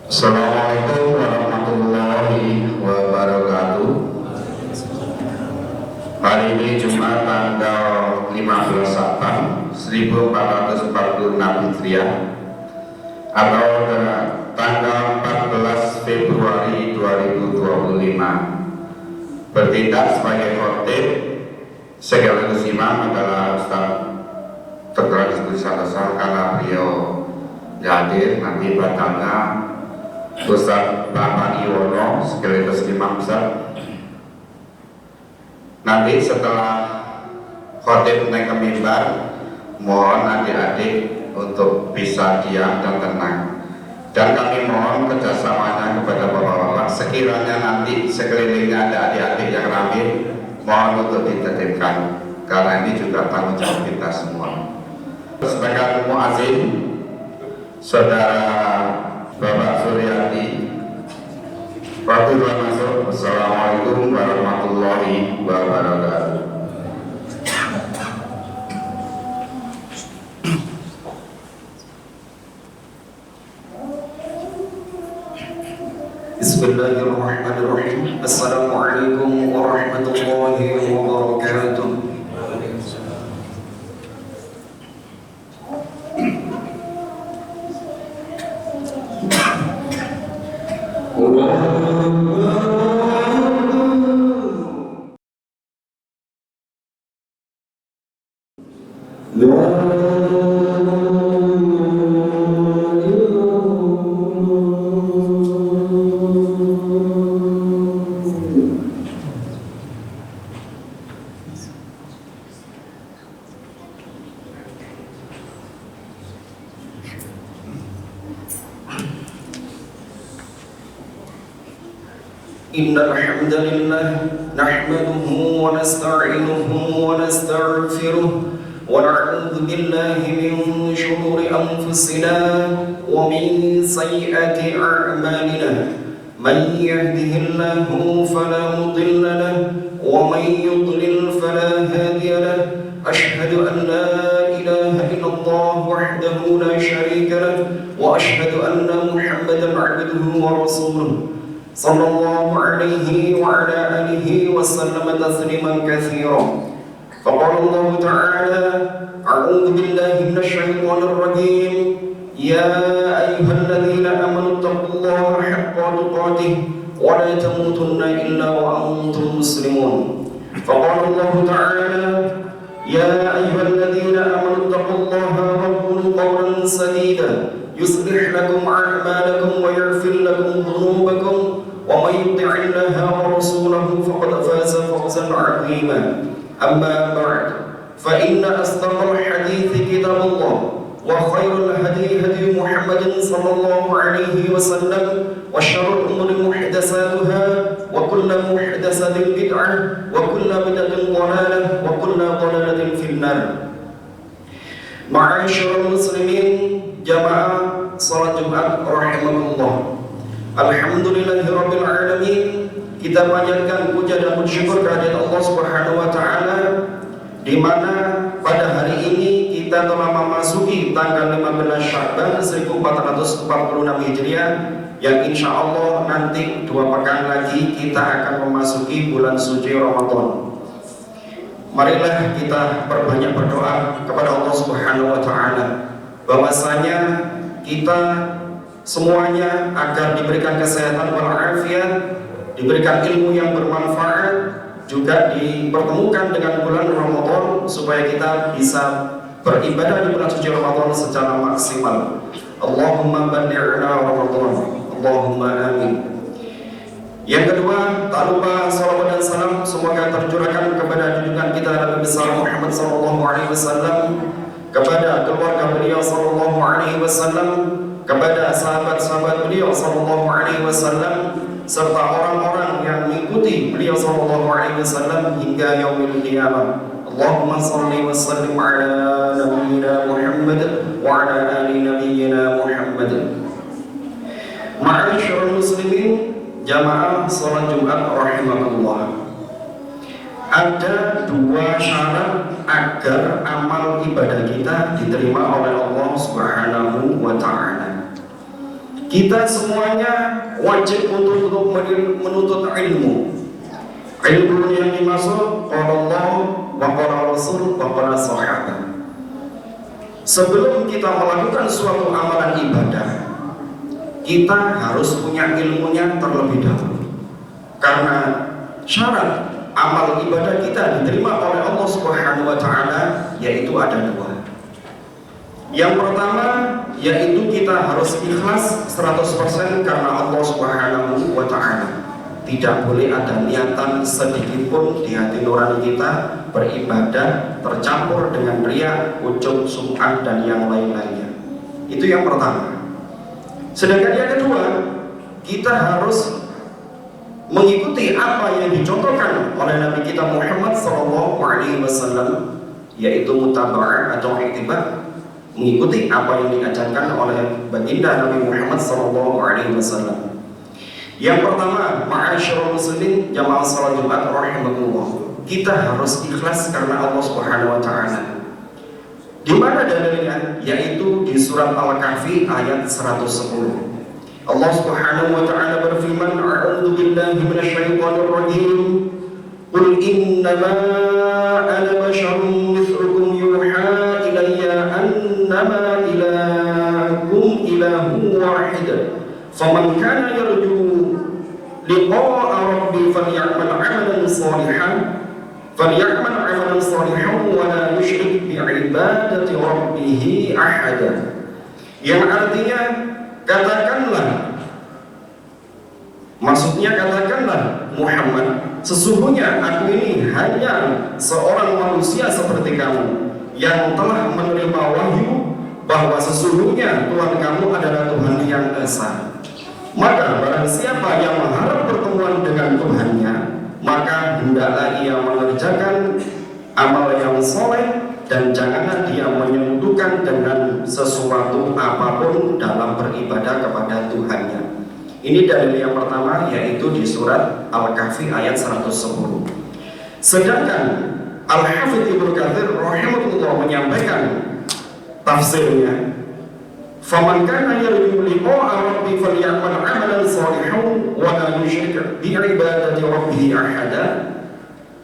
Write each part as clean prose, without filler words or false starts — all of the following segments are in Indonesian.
Assalamualaikum warahmatullahi wabarakatuh. Hari ini Jumat tanggal 15 Saban 1446 Hijriah atau tanggal 14 Februari 2025. Bertindak sebagai khotib sekaligus imam adalah Ustaz Dr. Iskutisah karena beliau hadir. Nanti batangnya Ustaz Bapak Iwono sekaligus imam Ustaz. Nanti setelah khotib naik ke mimbar, mohon adik-adik untuk bisa diam dan tenang. Dan kami mohon kerjasamanya kepada bapak-bapak, sekiranya nanti sekelilingnya ada adik-adik yang ramai, mohon untuk ditertibkan, karena ini juga tanggung jawab kita semua. Sebagai muazzin, Saudara Bapak Suryadi, waktu telah masuk. Assalamualaikum warahmatullahi wabarakatuh. Bismillahirrahmanirrahim. Assalamualaikum warahmatullahi wabarakatuh. Innal hamdalillah nahmaduhu wa nasta'inuhu wa nastaghfiruh wa na'udzu billahi min shururi anfusina wa min sayyiati a'malina. Man yahdihillahu fala mudilla lahu wa man yudlil fala hadiya lahu. Ashhadu an la ilaha illallah wahdahu la sharika lahu wa ashhadu anna Muhammadan 'abduhu wa rasuluh. Sallallahu alaihi wa ala alihi wa sallam tasliman katsiran. Faqala Allah Ta'ala, a'udzu billahi minasy syaithanir rajim. Ya ayyuhalladzina amanu taqullaha haqqa tuqatih wa la tamutunna illa wa antum muslimun. Faqala Allah Ta'ala, ya ayyuhalladzina amanu taqullaha wa qulu qawlan sadida yuslih lakum a'malakum wa yaghfir lakum dhunubakum. ومن يطع الله ورسوله فقد فاز فوزا عظيما. أما بعد فإن أصدق الحديث كتاب الله وخير الهدي هدي محمد صلى الله عليه وسلم وشر الأمور محدثاتها وكل محدثة بدعة وكل بدعة ضلالة وكل ضلالة في النار. معاشر المسلمين جماعة صلاة Jumat rahimakumullah. Alhamdulillahirabbil alamin. Kita panjatkan puja dan bersyukur kehadirat Allah Subhanahu wa taala di mana pada hari ini kita telah memasuki tanggal 15 Sya'ban 1446 Hijriah yang insyaallah nanti 2 pekan lagi kita akan memasuki bulan suci Ramadan. Marilah kita perbanyak berdoa kepada Allah Subhanahu wa taala bahwasanya kita semuanya agar diberikan kesehatan walafiat, diberikan ilmu yang bermanfaat, juga dipertemukan dengan bulan Ramadan supaya kita bisa beribadah di bulan suci Ramadan secara maksimal. Allahumma ballighna Ramadan. Allahumma amin. Yang kedua, tak lupa salawat dan salam semoga tercurahkan kepada junjungan kita Nabi besar Muhammad sallallahu alaihi wasallam, kepada keluarga beliau sallallahu alaihi wasallam, kepada sahabat-sahabat beliau sallallahu alaihi wasallam, serta orang-orang yang mengikuti beliau sallallahu alaihi wasallam hingga yaumil qiyamah. Allahumma shalli wa sallim ala nabiyyina Muhammad wa ala ali nabiyyina Muhammad. Ma'asyiral muslimin, jamaah salat Jumat rahimakumullah. Ada 2 syarat agar amal ibadah kita diterima oleh Allah Subhanahu wa taala. Kita semuanya wajib untuk menuntut ilmu. Ilmu yang dimaksud qala Allah wa qala Rasul wa qala sahabat. Sebelum kita melakukan suatu amalan ibadah, kita harus punya ilmunya terlebih dahulu. Karena syarat amal ibadah kita diterima oleh Allah Subhanahu wa taala yaitu ada dua. Yang pertama yaitu kita harus ikhlas 100% karena Allah Subhanahu wa taala. Tidak boleh ada niatan sedikit pun di hati nurani kita beribadah tercampur dengan riya, ujub, sum'ah dan yang lain-lainnya. Itu yang pertama. Sedangkan yang kedua, kita harus mengikuti apa yang dicontohkan oleh Nabi kita Muhammad SAW, yaitu mutaba'ah atau iktiba, mengikuti apa yang diajarkan oleh baginda Nabi Muhammad SAW. Yang pertama, ma'asyiral muslimin jamaah salat Jumat rahimakumullah. Kita harus ikhlas karena Allah Subhanahu wa taala. Di mana dalilnya? Yaitu di surat Al-Kahfi ayat 110. Allah Subhanahu wa taala berfirman, "A'udzu billahi minasyaitonir rajim. Qul innama ana basharun mithlukum yuha ilayya annama ilahukum ilahun wahid. Faman kana yarju liqa'a rabbi falyamal 'amalan salihan wa la yusyrik bi'ibadati rabbih ahada." Yang artinya katakanlah, maksudnya katakanlah Muhammad, sesungguhnya aku ini hanya seorang manusia seperti kamu yang telah menerima wahyu bahwa sesungguhnya Tuhan kamu adalah Tuhan yang esa. Maka barang siapa yang mengharap pertemuan dengan Tuhannya, maka hendaklah ia mengerjakan amal yang soleh dan janganlah dia menyekutukan dengan sesuatu apapun dalam beribadah kepada Tuhannya. Ini dalil yang pertama, yaitu di surat Al-Kahfi ayat 110. Sedangkan Al-Hafidz Ibnu Katsir rahimahullah menyampaikan tafsirnya, "Faman kana yarju liqa'a rabbi falyamal 'amalan shalihan wa la yusyrik bi 'ibadati rabbih ahada."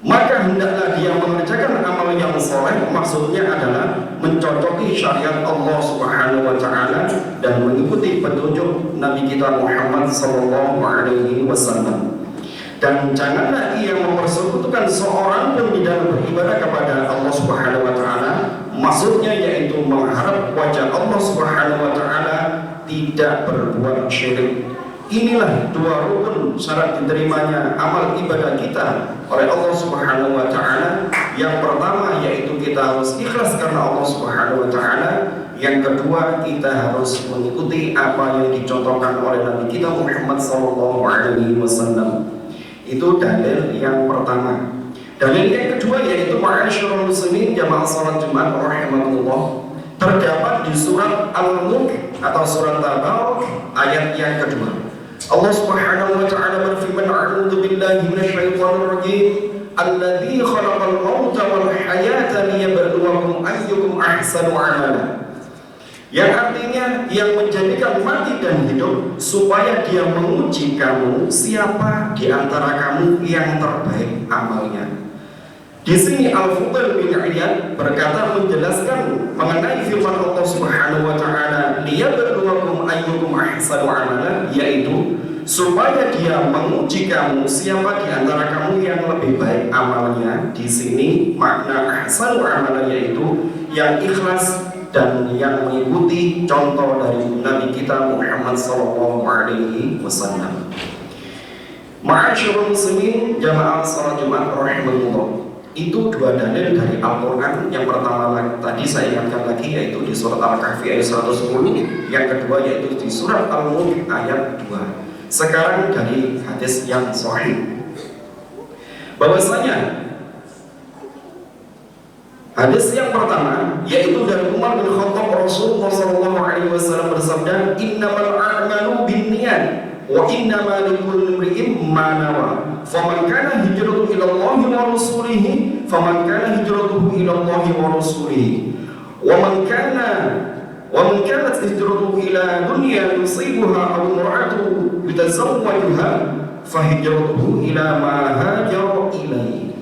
Maka hendaklah dia mengerjakan amal yang soleh, maksudnya adalah mencocoki syariat Allah Subhanahu wa taala dan mengikuti petunjuk Nabi kita Muhammad sallallahu alaihi wasallam. Dan janganlah ia mempersekutukan seorang pun di dalam beribadah kepada Allah Subhanahu wa taala, maksudnya yaitu mengharap wajah Allah Subhanahu wa taala, tidak berbuat syirik. Inilah dua rukun syarat diterimanya amal ibadah kita oleh Allah Subhanahu wa taala. Yang pertama yaitu kita harus ikhlas karena Allah Subhanahu wa taala. Yang kedua, kita harus mengikuti apa yang dicontohkan oleh Nabi kita Muhammad sallallahu alaihi wasallam. Itu dalil yang pertama. Dalil yang kedua yaitu ma'asyiral muslimin jamaah salat Jumat rahimakumullah. Terdapat di surat Al-Mulk atau surat Tabarak ayat yang kedua. Allah Subhanahu wa taala berfirman, "A'udzu billahi minasyaitonir rajim. Alladzi khalaqal mauta wal hayata liyabluwakum ayyukum ahsanu amala." Yang artinya yang menjadikan mati dan hidup supaya dia menguji kamu siapa di antara kamu yang terbaik amalnya. Di sini Al-Fudail bin Iyad berkata menjelaskan mengenai firman Allah Subhanahu wa taala, "Liyabluwakum ayyukum ahsanu amala", yaitu supaya dia menguji kamu siapa di antara kamu yang lebih baik amalnya. Di sini makna ahsanu amala yaitu yang ikhlas dan yang mengikuti contoh dari Nabi kita Muhammad sallallahu alaihi wasallam. Ma'asyiral muslimin jamaah salat Jumat rahimakumullah. Itu dua dalil dari Al-Quran. Yang pertama tadi saya ingatkan lagi yaitu di surat Al-Kahfi ayat 110. Yang kedua yaitu di surat Al-Mulk ayat 2. Sekarang dari hadis yang sahih, bahwasanya hadis yang pertama yaitu dari Umar bin Khattab, Rasulullah SAW bersabda, "Innamal a'malu binniyat wa innama likulli imri'in ma nawa. Faman kana hijratuhu ila Allah wa rasulihi faman kana hijratuhu ila Allah wa rasulihi. Wa man kana ومن كانت هجرته إلى دنيا يصيبها أو امرأة يتزوجها فهجرته إلى ما هاجر إليه.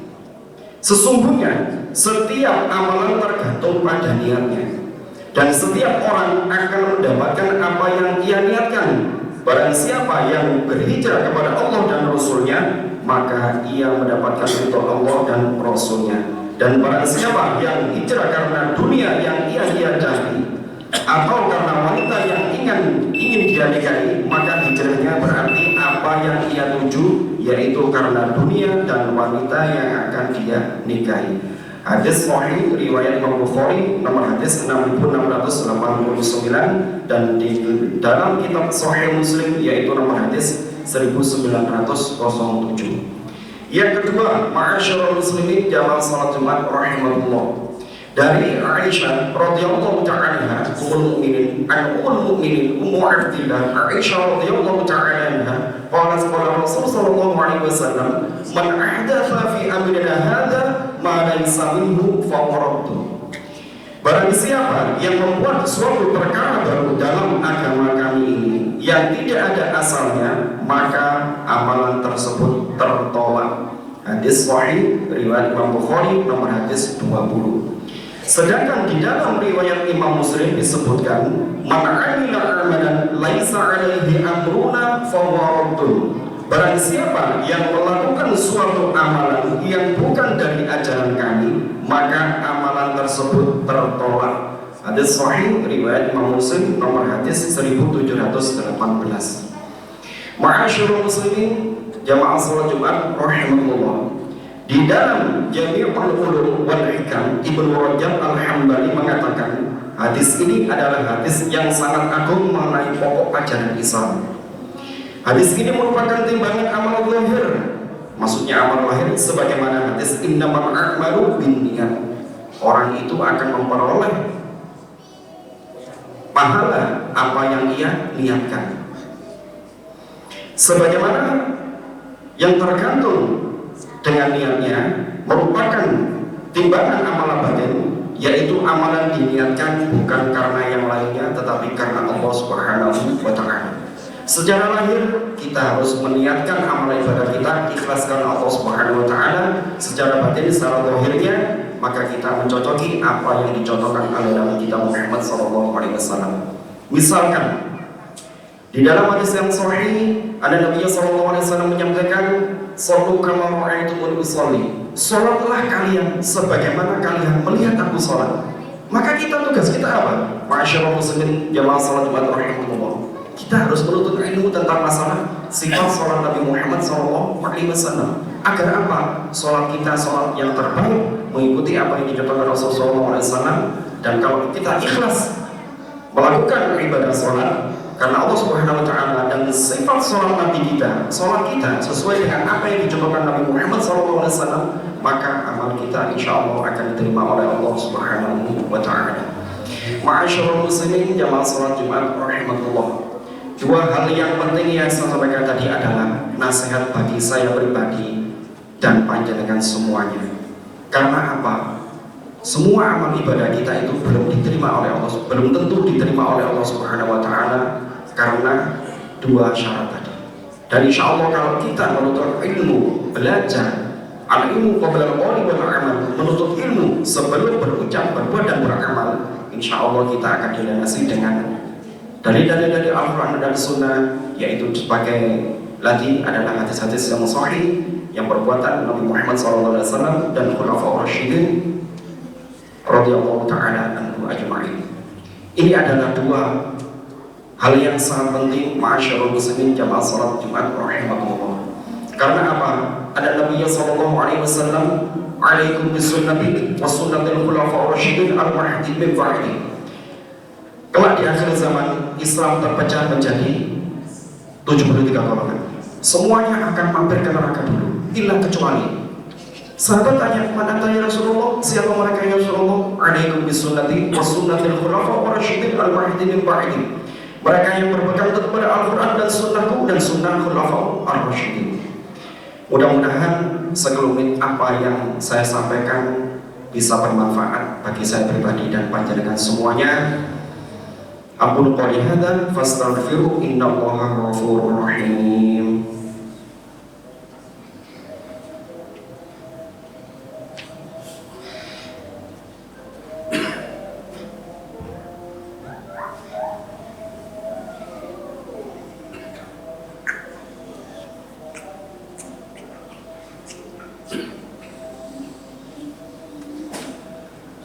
Sesungguhnya setiap amalan tergantung pada niatnya, dan setiap orang akan mendapatkan apa yang ia niatkan. Barang siapa yang berhijrah kepada Allah dan Rasulnya, maka ia mendapatkan ridho Allah dan Rasulnya. Dan barang siapa yang hijrah karena dunia yang ia hiadapi atau karena wanita yang ingin dia nikahi, maka hijrahnya berarti apa yang ia tuju, yaitu karena dunia dan wanita yang akan dia nikahi. Hadis sahih riwayat Imam Bukhari nomor hadis 6689, dan di dalam kitab Sahih Muslim yaitu nomor hadis 1907. Yang kedua, ma'asyiral muslimin jamaah salat Jumat rahimahullah, dari Aisyah radhiyallahu ta'ala anha ummul mukminin Ummu Abdillah Aisyah radhiyallahu ta'ala anha qalat qala Rasul sallallahu alaihi wasallam man ahdatha fi amrina hadza ma laysa minhu fa qaradtu. Barang siapa yang membuat suatu perkara baru dalam agama kami ini yang tidak ada asalnya, maka amalan tersebut tertolak. Hadis sahih riwayat Imam Bukhari nomor hadis 20. Sedangkan di dalam riwayat Imam Muslim disebutkan man 'amila 'amalan laisa 'alaihi amruna fa huwa raddun. Barang siapa yang melakukan suatu amalan yang bukan dari ajaran kami, maka amalan tersebut tertolak. Hadis sahih riwayat Imam Muslim nomor hadis 1718. Ma'asyiral muslimin jamaah salat Jumat rahimahullah, di dalam Jami'ul Ulum wal Hikam Ibnu Rajab Al-Hambali mengatakan hadis ini adalah hadis yang sangat agung mengenai pokok ajaran Islam. Hadis ini merupakan timbangan amal zahir, maksudnya amal lahir, sebagaimana hadis innamal a'malu binniyat. Orang itu akan memperoleh pahala apa yang ia niatkan, sebagaimana yang tergantung dengan niatnya merupakan timbangan amalan batin, yaitu amalan diniatkan bukan karena yang lainnya tetapi karena Allah Subhanahu wa ta'ala. Secara lahir kita harus meniatkan amal ibadah kita ikhlas karena Allah Subhanahu wa ta'ala. Secara batin, secara zahirnya, maka kita mencocoki apa yang dicocokkan oleh Nabi kita Muhammad SAW. Misalkan di dalam hadis yang sahih ada Nabi SAW menyampaikan sallu kama ra'aitumuni usolli, salatlah kalian sebagaimana kalian melihat aku salat. Maka tugas kita apa? Ma'asyiral muslimin jamaah salat Jumat rahimahullah, kita harus menuntut ilmu tentang masalah sifat salat Nabi Muhammad SAW. Agar apa? Salat kita salat yang terbaik, mengikuti apa yang dicontohkan Rasulullah SAW. Dan kalau kita ikhlas melakukan ibadah salat karena Allah Subhanahu wa ta'ala, dan sifat salat Nabi kita, salat kita sesuai dengan apa yang dicontohkan Nabi Muhammad SAW, maka amal kita insya Allah akan diterima oleh Allah Subhanahu wa ta'ala. Ma'asyiral muslimin jamaah salat Jumat rahimahullah, dua hal yang penting yang saya sampaikan tadi adalah nasihat bagi saya pribadi dan panjenengan semuanya. Karena apa? Semua amal ibadah kita itu belum diterima oleh Allah, belum tentu diterima oleh Allah Subhanahu wa ta'ala karena dua syarat tadi. Dan insya Allah kalau kita menuntut ilmu, belajar al-ilmu qabla al-qawli wal amal, menuntut ilmu sebelum berucap, berbuat dan beramal, insya Allah kita akan dilandasi dengan dalil-dalil dari Al-Quran dan Sunnah, yaitu sebagai lagi adalah hadis-hadis yang sahih yang perbuatan Nabi Muhammad SAW dan Khulafaur Rasyidin radhiyallahu ta'ala anhu ajma'in. Ini adalah dua hal yang sangat penting ma'asyiral muslimin jamaah salat Jumat rahimahullah. Karena apa? Ada Nabi sallallahu alaihi wasallam, alaikum bisunnati wa sunnatil khulafaur rasyidin al-mahdiyyin min ba'di. Kelak di akhir zaman Islam terpecah menjadi 73 golongan. Semuanya akan mampir ke neraka dulu, illa kecuali. Sahabat tanya, "Man anta ya Rasulullah?" Siapa mereka ya Rasulullah? Alaikum bisunnati wa sunnatil khulafaur rasyidin al-mahdiyyin min ba'di. Mereka yang berpegang teguh pada Al-Quran dan sunnahku dan sunnah khulafaur ar-rasyidin. Mudah-mudahan sekelumit apa yang saya sampaikan bisa bermanfaat bagi saya pribadi dan panjenengan semuanya. Aqulu qouli hadza fastaghfiru innallaha ghafurur rahim.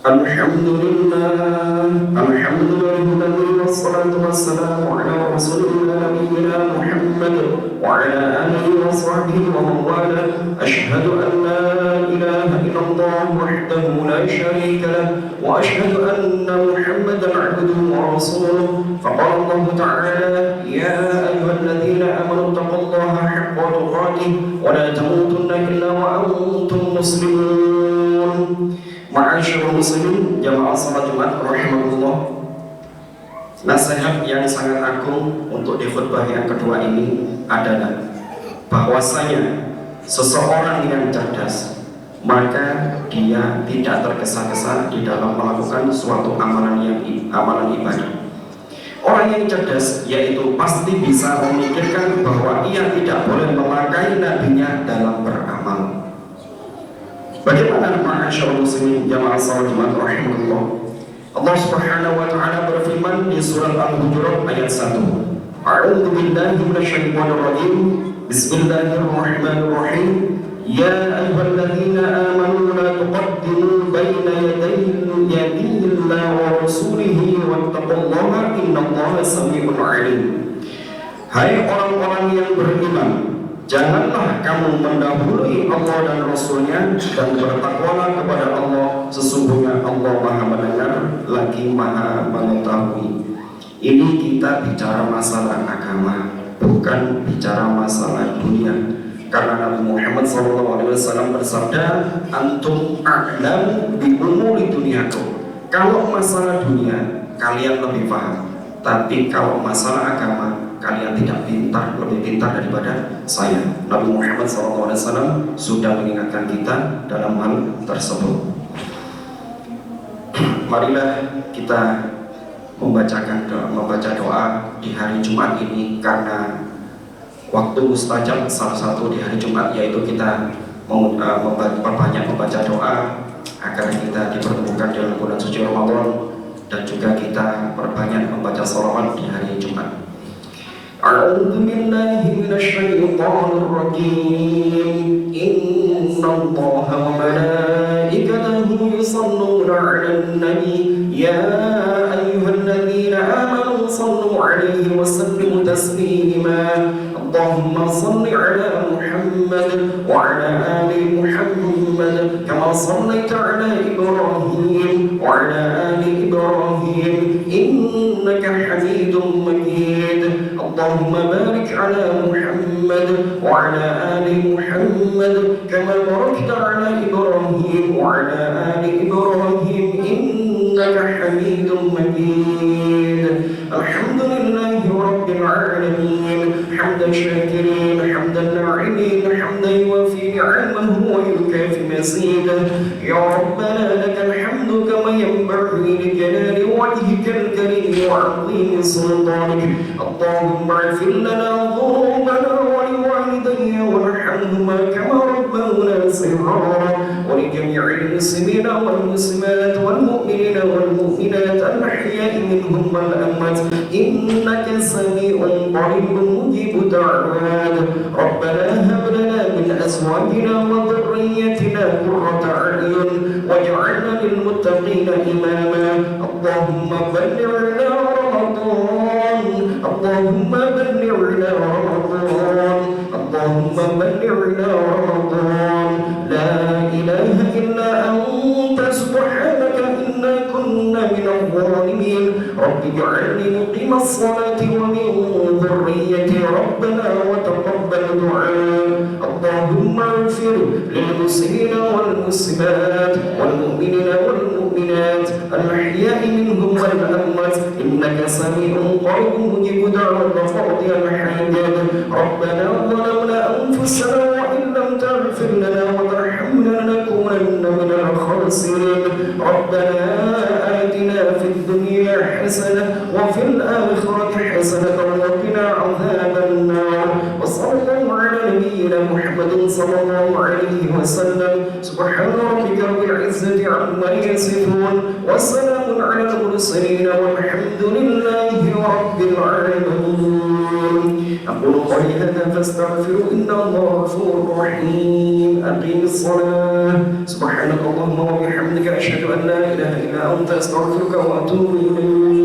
Alhamdulillah wassalatu wassalamu ala rasulillah nabiyina Muhammad wa ala alihi wa sahbihi wa man wala. Ashhadu an la ilaha illallah wahdahu la syarika lah wa ashhadu anna Muhammadan abduhu wa rasuluh. Faqala Allah ta'ala ya ayyuhalladzina amanu taqullaha haqqa tuqatih wa la tamutunna illa wa antum muslimun. Ma'asyiral muslimin jamaah salat Jumat rahimakumullah. Nasihat yang sangat agung untuk di khutbah yang kedua ini adalah bahwasanya seseorang yang cerdas maka dia tidak tergesa-gesa di dalam melakukan suatu amalan ibadah. Orang yang cerdas yaitu pasti bisa memikirkan bahwa ia tidak boleh memakai nabinya dalam beramal. Bagaimana ma'asyiral muslimin jamaah salat Jumat rahimakumullah? Allah Subhanahu wa taala berfirman di surat Al-Hujurat ayat 1. A'udzu billahi minasyaitonir rajim. Bismillahirrahmanirrahim. Ya ayyuhalladzina amanu la tuqaddimu baina yadayillahi wa rasulihi wattaqullaha innallaha samii'un 'aliim. Hai orang-orang yang beriman, janganlah kamu mendahului Allah dan Rasulnya, dan bertakwalah kepada Allah, sesungguhnya Allah Maha mendengar lagi Maha mengetahui. Ini kita bicara masalah agama, bukan bicara masalah dunia. Karena Nabi Muhammad SAW bersabda, antum a'lamu bi umuri dunyakum. Kalau masalah dunia kalian lebih paham, tapi kalau masalah agama kalian tidak pintar, lebih pintar daripada saya. Nabi Muhammad SAW sudah mengingatkan kita dalam hal tersebut. Marilah kita membaca doa di hari Jumat ini, karena waktu mustajab salah satu di hari Jumat, yaitu kita memperbanyak membaca doa agar kita dipertemukan dalam bulan suci Ramadan, dan juga kita perbanyak membaca sholawat di hari Jumat. A'udzu billahi minasyaitonir rajim. Innallaha wa malaikatahu yusholluna 'alan nabi ya ayyuhalladzina amanu shallu 'alaihi wa sallimu taslima. Allahumma shalli 'ala Muhammad wa 'ala ali Muhammad kama shallaita 'ala Ibrahim wa 'ala ali Ibrahim innaka Hamidum Majid. Allahumma barik 'ala Muhammad wa 'ala ali Muhammad kama barakta 'ala Ibrahim wa 'ala ali Ibrahim innaka Hamidum Majid. Alhamdulillahi rabbil alamin. Hamdan syakirin, hamdan na'imin, hamdan yuwafi ni'amahu wa yukafi mazidah. Ya Rabbana lakal hamdu kama yanbaghi li jalali wajhikal karim wa 'azimi sultanik. Allahumma ighfir lana dhunubana wa liwalidayya warhamhuma kama rabbawna shighara, wa li jami'il muslimina wal muslimat wal mu'minina wal mu'minat al-ahya'i minhum wal amwat innaka sami'un qaribun mujibud da'wat. Rabbana hab lana min azwajina wa dhurriyyatina qurrata a'yun waj'alna lil muttaqina imama. Allahumma ballighna Ramadan, Allahumma ballighna Ramadan, Allahumma ballighna Ramadan. La ilaha illa anta subhanaka inna kunna minadh dhalimin. Rabbi ij'alni muqimas salati wa min dhurriyyati rabbana wa taqabbal du'a. Allahumma ighfir lil muslimina wal muslimat wal mu'minina wal mu'minat al-ahya'i minhum wal amwat innaka sami'un qaribun mujibud da'wat fadhi al-hajat. Rabbana zalamna anfusana wa in lam taghfir lana wa tarhamna lanakunanna minal khasirin. Rabbana atina fid dunya حسنة وفي الآخرة حسنة وقنا عذاب النار. وصلى الله على نبينا محمد صلى الله عليه وسلم. سبحان ربك رب العزة عما يصفون وسلام على المرسلين والحمد لله رب العالمين. أقول قولي هذا فاستغفروا إن الله غفور رحيم. أقيم الصلاة. سبحانك اللهم وبحمدك أشهد أن لا إله إلا أنت أستغفرك وأتوب إليك.